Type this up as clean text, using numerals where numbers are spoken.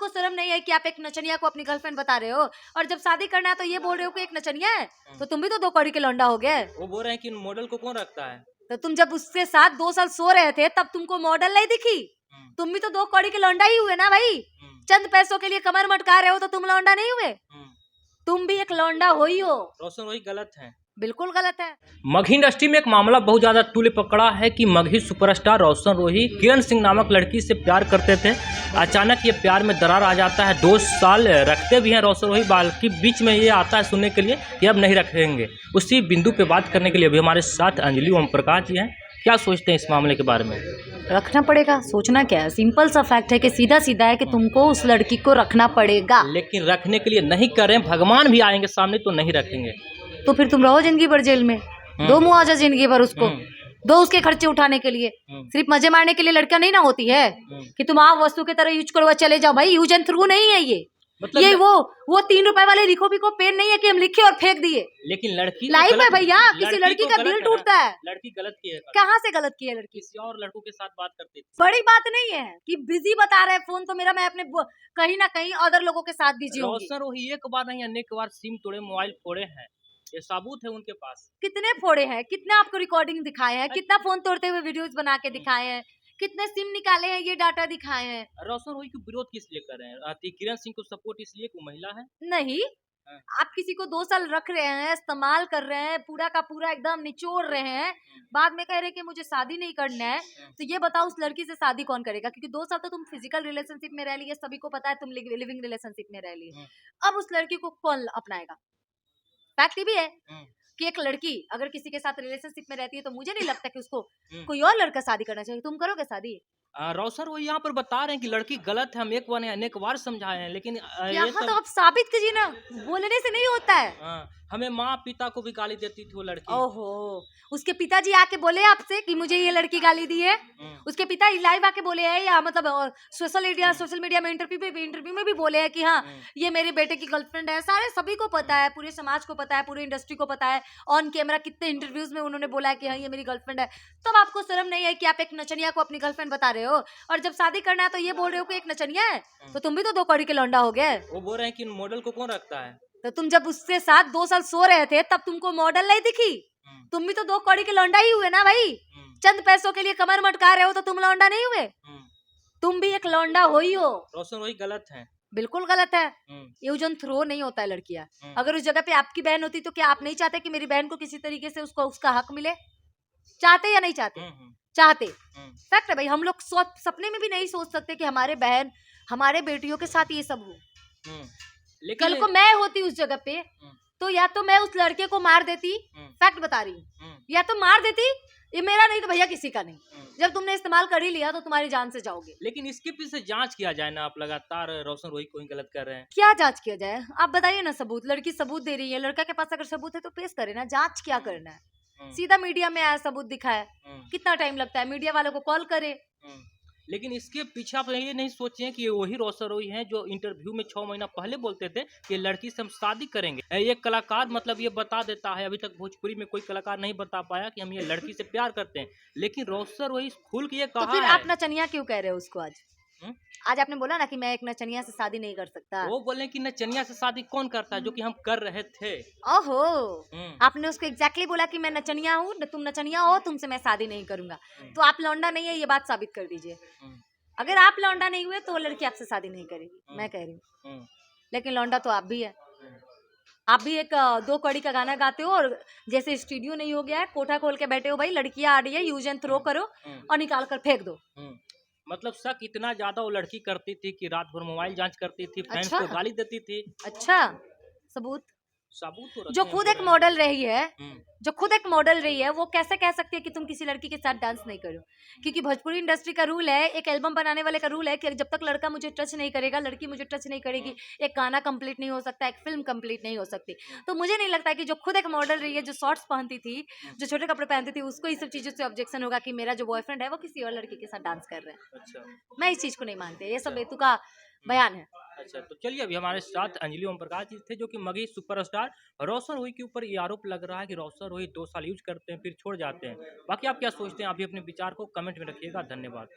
आपको शर्म नहीं है कि आप एक नचनिया को अपनी गर्लफ्रेंड बता रहे हो, और जब शादी करना है तो ये बोल रहे हो कि एक नचनिया है, तो तुम भी तो 2 कौड़ी के लौंडा हो गए। वो बोल रहे हैं कि मॉडल को कौन रखता है। तो तुम जब उसके साथ 2 साल सो रहे थे तब तुमको मॉडल नहीं दिखी? तुम भी तो 2 कौड़ी के लौंडा ही हुए ना भाई। चंद पैसों के लिए कमर मटका रहे हो तो तुम लौंडा नहीं हुए? तुम भी एक लौंडा हो ही हो। रोशन रोही गलत है, बिल्कुल गलत है। मगही इंडस्ट्री में एक मामला बहुत ज्यादा तूल पकड़ा है कि मगही सुपरस्टार रोशन रोही किरण सिंह नामक लड़की से प्यार करते थे। अचानक ये प्यार में दरार आ जाता है। 2 साल रखते भी हैं रोशन रोही, बाकी बीच में ये आता है सुनने के लिए कि अब नहीं रखेंगे। उसी बिंदु पे बात करने के लिए अभी हमारे साथ अंजलि ओम प्रकाश जी हैं। क्या सोचते हैं इस मामले के बारे में? रखना पड़ेगा, सोचना क्या है, सिंपल सा फैक्ट है कि सीधा सीधा है कि तुमको उस लड़की को रखना पड़ेगा। लेकिन रखने के लिए नहीं करें, भगवान भी आएंगे सामने तो नहीं रखेंगे, तो फिर तुम रहो जिंदगी भर जेल में, दो मुआवजा जिंदगी भर उसको, दो उसके खर्चे उठाने के लिए। सिर्फ मजे मारने के लिए लड़कियां नहीं ना होती है कि तुम आप वस्तु की तरह यूज करो चले जाओ। भाई यूज एंड थ्रू नहीं है ये। मतलब ये वो 3 रुपए वाले लिखो भी को पेन नहीं है कि हम लिखे और फेंक दिए। लेकिन लड़की लाइफ है भैया, किसी लड़की का दिल टूटता है। लड़की गलत की है। कहाँ से गलत की है लड़की? किसी और लड़कों के साथ बात करती थी। बड़ी बात नहीं है कि बिजी बता रहे फोन तो मेरा, मैं अपने कहीं ना कहीं अदर लोगों के साथ बिजी हूँ। रोशन रोही एक बार नहीं अनेक बार सिम तोड़े, मोबाइल फोड़े हैं, ये सबूत है उनके पास। कितने फोड़े हैं, कितने आपको रिकॉर्डिंग दिखाए हैं, कितना फोन तोड़ते हुए वीडियोस बना के दिखाए हैं, कितने सिम निकाले हैं, ये डाटा दिखाए हैं। रोशन रोही की विरोध किस लिए कर रहे हैं? किरण सिंह को सपोर्ट इसलिए कि महिला है? नहीं, आप किसी को 2 साल रख रहे हैं, इस्तेमाल कर रहे हैं, पूरा का पूरा एकदम निचोड़ रहे हैं, बाद में कह रहे हैं कि मुझे शादी नहीं करना है, तो ये बताओ उस लड़की से शादी कौन करेगा? क्योंकि 2 साल तो तुम फिजिकल रिलेशनशिप में रह ली है, सभी को पता है, तुम लिविंग रिलेशनशिप में रह ली है। अब उस लड़की को कौन अपनाएगा? फैक्ट ये भी है कि एक लड़की अगर किसी के साथ रिलेशनशिप में रहती है तो मुझे नहीं लगता कि उसको कोई और लड़का शादी करना चाहिए। तुम करोगे शादी? रोशन वो यहाँ पर बता रहे हैं कि लड़की गलत है, हम एक बार अनेक बार समझाए हैं, लेकिन यहाँ तो आप साबित कीजिए ना, बोलने से नहीं होता है। हमें माँ पिता को भी गाली देती थी वो लड़की। ओहो, उसके पिताजी आके बोले आपसे कि मुझे ये लड़की गाली दी है? उसके पिता लाइव आके बोले हैं, या मतलब सोशल मीडिया में इंटरव्यू में भी बोले हैं कि हाँ ये मेरे बेटे की गर्लफ्रेंड है? सारे सभी को पता है, पूरे समाज को पता है, पूरी इंडस्ट्री को पता है, ऑन कैमरा कितने इंटरव्यूज में उन्होंने बोला है कि हाँ ये मेरी गर्लफ्रेंड है। तब आपको शर्म नहीं है कि आप एक नचनिया को अपनी गर्लफ्रेंड बता रहे हो, और जब शादी करना है तो ये बोल रहे हो कि एक नचनिया है, तो तुम भी तो 2 कौड़ी के लौंडा हो गए। वो बोल रहे हैं कि मॉडल को कौन रखता है? तो तुम जब उसके साथ 2 साल सो रहे थे तब तुमको मॉडल नहीं दिखी? तुम भी तो 2 कौड़ी के लौंडा ही हुए ना भाई। चंद पैसों के लिए कमर मटका रहे हो तो तुम लौंडा नहीं हुए? तुम भी एक लौंडा हो ही हो। रोशन रोही गलत है, बिल्कुल गलत है। यूज एंड थ्रो नहीं होता है लड़कियां। अगर उस जगह पे आपकी बहन होती तो क्या आप नहीं चाहते कि मेरी बहन को किसी तरीके से उसको उसका हक मिले? चाहते या नहीं चाहते? चाहते। फैक्ट है भाई, हम लोग सपने में भी नहीं सोच सकते कि हमारे बहन हमारे बेटियों के साथ ये सब हो। कल को मैं होती उस जगह पे तो या तो मैं उस लड़के को मार देती, फैक्ट बता रही हूँ, या तो मार देती, ये मेरा नहीं तो भैया किसी का नहीं। जब तुमने इस्तेमाल कर ही लिया तो तुम्हारी जान से जाओगे। लेकिन इसके पीछे जांच किया जाए ना, आप लगातार रोशन रोही को ही गलत कर रहे हैं। क्या जांच किया जाए? आप बताइए ना सबूत। लड़की सबूत दे रही है, लड़का के पास अगर सबूत है तो पेश करे ना। जांच क्या करना है? सीधा मीडिया में आया, सबूत दिखाया, कितना टाइम लगता है? मीडिया वालों को कॉल करे। लेकिन इसके पीछे आप ये नहीं सोचे कि वही रोशन रोही हैं जो इंटरव्यू में 6 महीना पहले बोलते थे कि लड़की से हम शादी करेंगे। एक कलाकार मतलब ये बता देता है, अभी तक भोजपुरी में कोई कलाकार नहीं बता पाया कि हम ये लड़की से प्यार करते हैं, लेकिन रोशन रोही खुल के ये कहा। तो फिर आप नचनिया क्यों कह रहे हो उसको? आज आपने बोला ना कि मैं एक नचनिया से शादी नहीं कर सकता। वो बोले कि नचनिया से शादी कौन करता है, जो कि हम कर रहे थे। ओहो, आपने उसको एग्जैक्टली बोला कि मैं नचनिया हूँ, तुम नचनिया हो, तुमसे मैं शादी नहीं करूंगा। तो आप लौंडा नहीं है, ये बात साबित कर दीजिए। अगर आप लौंडा नहीं हुए तो वो लड़की आपसे शादी नहीं करेगी, मैं कह रही हूँ। लेकिन लौंडा तो आप भी है। आप भी एक 2 कौड़ी का गाना गाते हो, और जैसे स्टूडियो नहीं हो गया है, कोठा खोल के बैठे हो भाई, लड़कियां आ रही है, यूज एंड थ्रो करो और निकाल कर फेंक दो। मतलब शक इतना ज्यादा वो लड़की करती थी कि रात भर मोबाइल जांच करती थी, फैंस को गाली देती थी। अच्छा, सबूत तो जो खुद एक मॉडल रही है, जो खुद एक मॉडल रही है, वो कैसे कह सकती है कि तुम किसी लड़की के साथ डांस नहीं करो? क्योंकि भोजपुरी इंडस्ट्री का रूल है, एक एल्बम बनाने वाले का रूल है कि जब तक लड़का मुझे टच नहीं करेगा, लड़की मुझे टच नहीं करेगी, एक गाना कंप्लीट नहीं हो सकता, एक फिल्म कंप्लीट नहीं हो सकती। तो मुझे नहीं लगता कि जो खुद एक मॉडल रही है, जो शॉर्ट्स पहनती थी, जो छोटे कपड़े पहनती थी, उसको इस सब चीजों से ऑब्जेक्शन होगा कि मेरा जो बॉयफ्रेंड है वो किसी और लड़की के साथ डांस कर रहे हैं। अच्छा, मैं इस चीज को नहीं मानती, ये सब बेतुका बयान है। अच्छा, तो चलिए अभी हमारे साथ अंजलि ओम प्रकाश जी थे, जो कि मगही सुपरस्टार रोशन रोही के ऊपर ये आरोप लग रहा है कि रोशन रोही 2 साल यूज करते हैं फिर छोड़ जाते हैं। बाकी आप क्या सोचते हैं? आप भी अपने विचार को कमेंट में रखिएगा। धन्यवाद।